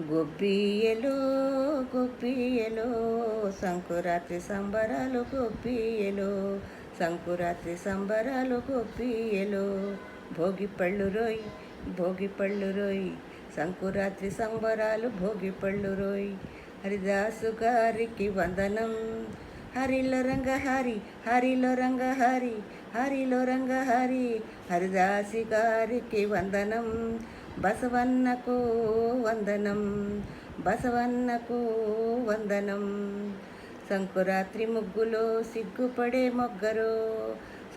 గొబ్బియ్యలో గొబ్బియ్యలో సంకురాత్రి సంబరాలు గొబ్బియ్యలో సంకురాత్రి సంబరాలు గొబ్బియ్యలో భోగిపళ్ళు రోయ్ భోగిపళ్ళు రోయ్ సంకురాత్రి సంబరాలు భోగిపళ్ళు రోయ్ హరిదాసు గారికి వందనం హరిలో రంగ హరి హరిలో రంగ హరి హరిలో రంగ హరి హరిదాసి గారికి వందనం బసవన్నకు వందనం బసవన్నకు వందనం సంకురాత్రి ముగ్గులో సిగ్గుపడే మొగ్గరో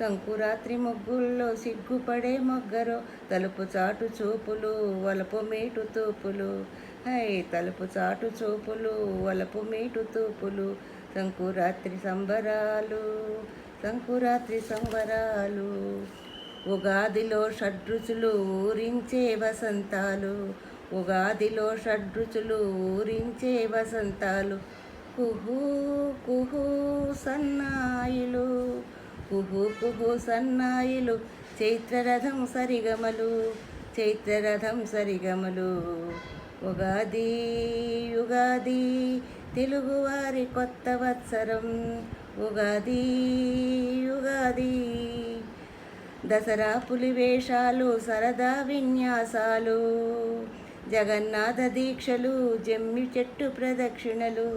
సంకురాత్రి ముగ్గుల్లో సిగ్గుపడే మొగ్గరో తలుపు చాటు చూపులు వలపు మేటు తూపులు హై తలుపు చాటు చూపులు వలపు మేటు తూపులు సంకురాత్రి సంబరాలు సంకురాత్రి సంబరాలు ఉగాదిలో షడ్రుచులు ఊరించే వసంతాలు ఉగాదిలో షడ్రుచులు ఊరించే వసంతాలు కుహు కుహు సన్నాయిలు కుహు కుహు సన్నాయిలు చైత్రరథం సరిగమలు చైత్రరథం సరిగమలు ఉగాది యుగాది తెలుగువారి కొత్త వత్సరం ఉగాది యుగాది దసరా పులివేషాలు సరదా విన్యాసాలు జగన్నాథ దీక్షలు జమ్మి చెట్టు ప్రదక్షిణలు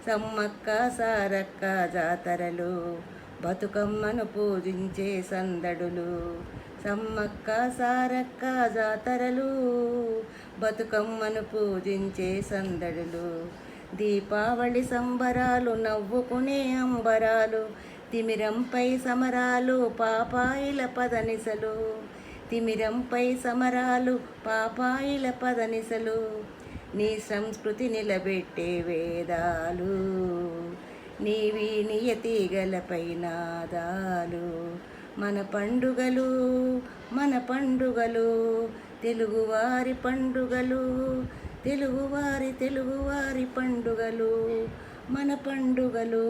సమ్మక్క సారక్క జాతరలు బతుకమ్మను పూజించే సందడులు సమ్మక్క సారక్క జాతరలు బతుకమ్మను పూజించే సందడులు దీపావళి సంబరాలు నవ్వుకునే అంబరాలు తిమిరంపై సమరాలు పాపాయిల పదనిసలు తిమిరంపై సమరాలు పాపాయిల పదనిసలు నీ సంస్కృతి నిలబెట్టే వేదాలు నీవి నియతిగలపై నాదాలు మన పండుగలు మన పండుగలు తెలుగువారి పండుగలు తెలుగువారి పండుగలు మన పండుగలు.